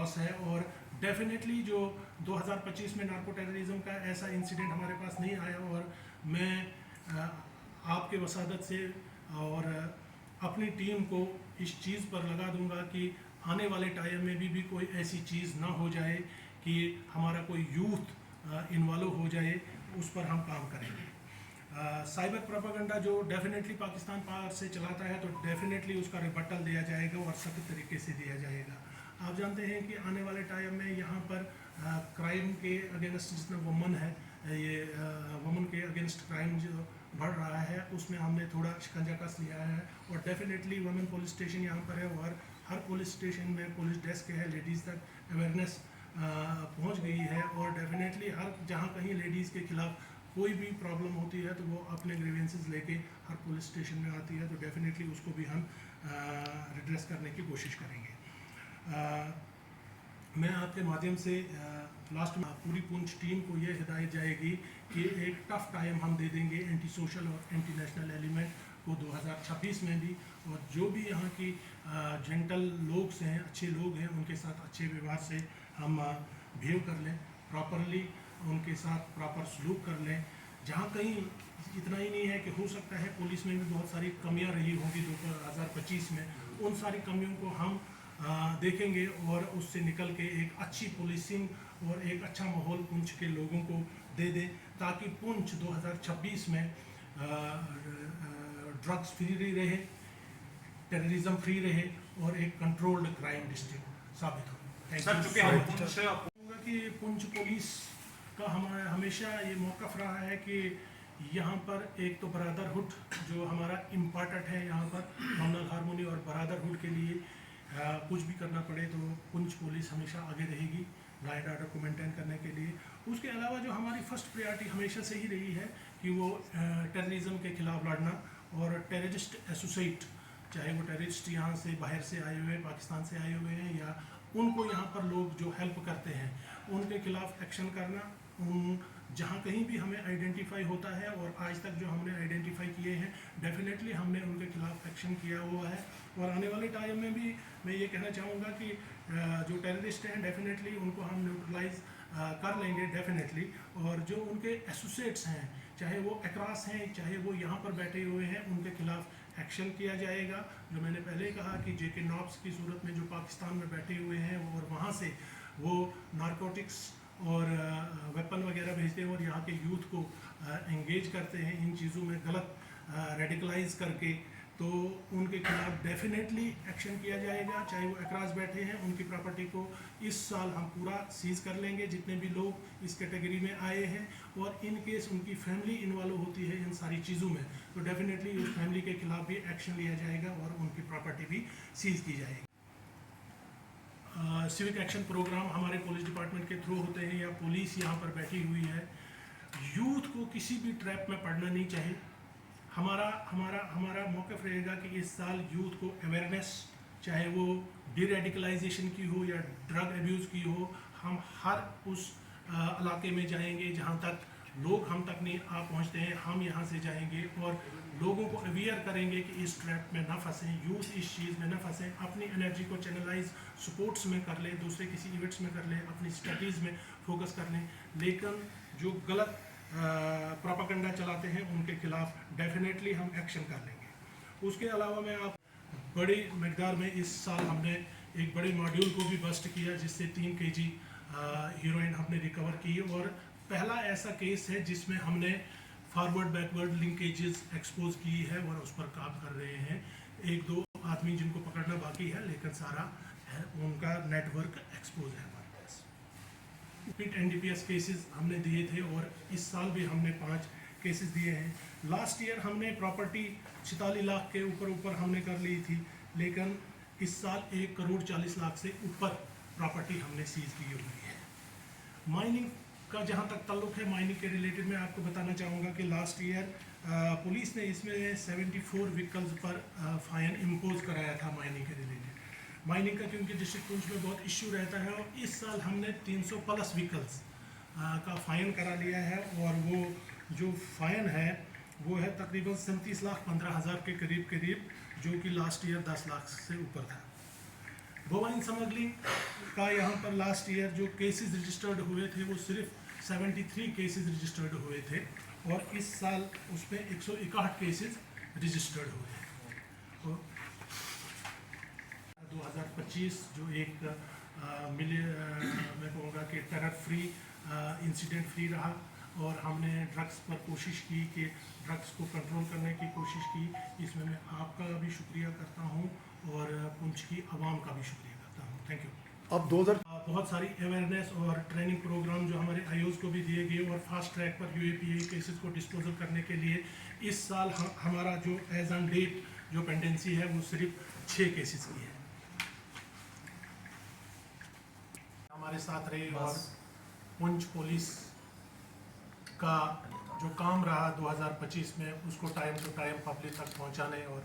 Loss है। और definitely जो 2025 में नार्को टेररिज्म का ऐसा इंसिडेंट हमारे पास नहीं आया, और मैं आपके वसादत से और अपनी टीम को इस चीज़ पर लगा दूंगा कि आने वाले टाइम में भी कोई ऐसी चीज़ ना हो जाए कि हमारा कोई यूथ इन्वॉल्व हो जाए, उस पर हम काम करेंगे। साइबर प्रोपेगेंडा जो डेफिनेटली पाकिस्तान पार से चलाता है, तो डेफिनेटली उसका रिबटल दिया जाएगा और सख्त तरीके से दिया जाएगा। आप जानते हैं कि आने वाले टाइम में यहाँ पर क्राइम के अगेंस्ट जितना वुमन है, ये वुमन के अगेंस्ट क्राइम जो बढ़ रहा है, उसमें हमने थोड़ा शिकंजा कस लिया है। और डेफिनेटली वुमेन पुलिस स्टेशन यहाँ पर है, और हर पुलिस स्टेशन में पुलिस डेस्क है, लेडीज़ तक अवेयरनेस पहुँच गई है। और डेफिनेटली हर जहाँ कहीं लेडीज़ के खिलाफ कोई भी प्रॉब्लम होती है तो वो अपने ग्रीवेंसेस लेके हर पुलिस स्टेशन में आती है, तो डेफिनेटली उसको भी हम रिड्रेस करने की कोशिश करेंगे। मैं आपके माध्यम से लास्ट में पूरी पुंछ टीम को ये हिदायत जाएगी कि एक टफ टाइम हम दे देंगे एंटी सोशल और एंटी नेशनल एलिमेंट को 2026 में भी। और जो भी यहाँ की जेंटल लोग हैं, अच्छे लोग हैं, उनके साथ अच्छे व्यवहार से हम बिहेव कर लें, प्रॉपरली उनके साथ प्रॉपर सलूक कर लें। जहाँ कहीं इतना ही नहीं है कि हो सकता है पुलिस में भी बहुत सारी कमियां रही होंगी 2025 में, उन सारी कमियों को हम देखेंगे और उससे निकल के एक अच्छी पुलिसिंग और एक अच्छा माहौल पुंछ के लोगों को दे दें, ताकि पुंछ 2026 में ड्रग्स फ्री रहे, टेररिज्म फ्री रहे और एक कंट्रोल्ड क्राइम डिस्ट्रिक्ट साबित हो। सर, चूंकि हम पुंछ से कि पुंछ पुलिस का हमारा हमेशा ये मौक़िफ़ रहा है कि यहाँ पर एक तो बरादरहुड जो हमारा इम्पॉर्टेंट है, यहाँ पर कम्युनल हार्मोनी और बरादरहुड के लिए कुछ भी करना पड़े तो पुंछ पुलिस हमेशा आगे रहेगी लॉ एंड ऑर्डर को मेंटेन करने के लिए। उसके अलावा जो हमारी फर्स्ट प्रायोरिटी हमेशा से ही रही है कि वो टेररिज्म के खिलाफ लड़ना, और टेररिस्ट एसोसिएट, चाहे वो टेररिस्ट यहाँ से बाहर से आए हुए, पाकिस्तान से आए हुए हैं, या उनको यहाँ पर लोग जो हेल्प करते हैं, उनके खिलाफ एक्शन करना। उन जहाँ कहीं भी हमें आइडेंटिफाई होता है, और आज तक जो हमने आइडेंटिफाई किए हैं, डेफिनेटली हमने उनके खिलाफ एक्शन किया हुआ है। और आने वाले टाइम में भी मैं ये कहना चाहूँगा कि जो टेररिस्ट हैं डेफिनेटली उनको हम न्यूट्रलाइज कर लेंगे डेफिनेटली। और जो उनके एसोसिएट्स हैं, चाहे वो अक्रॉस हैं, चाहे वो यहाँ पर बैठे हुए हैं, उनके खिलाफ एक्शन किया जाएगा। जो मैंने पहले कहा कि जेके नॉब्स की सूरत में जो पाकिस्तान में बैठे हुए हैं और वहाँ से वो नारकोटिक्स और वेपन वगैरह भेजते हैं और यहाँ के यूथ को एंगेज करते हैं इन चीज़ों में, गलत रेडिकलाइज करके, तो उनके खिलाफ डेफिनेटली एक्शन किया जाएगा। चाहे वो अक्रॉस बैठे हैं, उनकी प्रॉपर्टी को इस साल हम पूरा सीज कर लेंगे जितने भी लोग इस कैटेगरी में आए हैं। और इन केस उनकी फैमिली इन्वॉल्व होती है इन सारी चीज़ों में, तो डेफिनेटली उस फैमिली के खिलाफ भी एक्शन लिया जाएगा और उनकी प्रॉपर्टी भी सीज की जाएगी। सिविक एक्शन प्रोग्राम हमारे पुलिस डिपार्टमेंट के थ्रू होते हैं, या पुलिस यहाँ पर बैठी हुई है। यूथ को किसी भी ट्रैप में पड़ना नहीं चाहिए। हमारा हमारा हमारा मौक़िफ़ रहेगा कि इस साल यूथ को अवेयरनेस, चाहे वो डीरेडिकलाइजेशन की हो या ड्रग एब्यूज़ की हो, हम हर उस इलाके में जाएंगे जहाँ तक लोग हम तक नहीं आ पहुँचते हैं, हम यहाँ से जाएंगे और लोगों को अवेयर करेंगे कि इस ट्रैप में ना फंसें, यूथ इस चीज़ में ना फंसें, अपनी एनर्जी को चैनलाइज स्पोर्ट्स में कर लें, दूसरे किसी इवेंट्स में कर लें, अपनी स्टडीज़ में फोकस कर लें। लेकिन जो गलत प्रोपेगेंडा चलाते हैं उनके खिलाफ डेफिनेटली हम एक्शन कर लेंगे। उसके अलावा मैं आप बड़ी मकदार में इस साल हमने एक बड़े मॉड्यूल को भी बस्ट किया जिससे 3 kg हीरोइन हमने रिकवर की, और पहला ऐसा केस है जिसमें हमने फॉरवर्ड बैकवर्ड लिंकेजेस एक्सपोज की है और उस पर काम कर रहे हैं। 1-2 आदमी जिनको पकड़ना बाकी है, लेकिन सारा है उनका नेटवर्क एक्सपोज है हमारे पास। रिपीट NDPS केसेस हमने दिए थे और इस साल भी हमने 5 केसेस दिए हैं। लास्ट ईयर हमने प्रॉपर्टी 46 लाख के ऊपर हमने कर ली थी, लेकिन इस साल 1 करोड़ 40 लाख से ऊपर प्रॉपर्टी हमने सीज की हुई है। माइनिंग का जहाँ तक ताल्लुक है, माइनिंग के रिलेटेड मैं आपको बताना चाहूँगा कि लास्ट ईयर पुलिस ने इसमें 74 व्हीकल्स पर फाइन इम्पोज कराया था माइनिंग के रिलेटेड। माइनिंग का क्योंकि डिस्ट्रिक्ट पुंछ में बहुत इश्यू रहता है, और इस साल हमने 300+ व्हीकल्स का फ़ाइन करा लिया है, और वो जो फ़ाइन है वो है तकरीबन 37,15,000 के करीब, जो कि लास्ट ईयर 10 लाख से ऊपर था। गोवाइन स्मगलिंग का यहाँ पर लास्ट ईयर जो केसेस रजिस्टर्ड हुए थे वो सिर्फ 73 केसेस रजिस्टर्ड हुए थे और इस साल उसमें 161 केसेस रजिस्टर्ड हुए हैं। तो 2025 जो एक मैं कहूँगा कि टेरर फ्री इंसिडेंट फ्री रहा और हमने ड्रग्स पर कोशिश की कि ड्रग्स को कंट्रोल करने की कोशिश की। इसमें मैं आपका भी शुक्रिया करता हूँ और पुंछ की आवाम का भी शुक्रिया करता हूँ। Thank you. अब 2000 बहुत सारी अवेयरनेस और ट्रेनिंग प्रोग्राम जो हमारे आईओज़ को भी दिए गए और फास्ट ट्रैक पर यूएपीए केसेस को डिस्पोजल करने के लिए इस साल हमारा जो एज ऑन डेट जो पेंडेंसी है वो सिर्फ 6 केसेस की है। हमारे साथ रहे और पुंछ पुलिस का जो काम रहा 2025 में उसको टाइम टू टाइम पब्लिक तक पहुंचाने और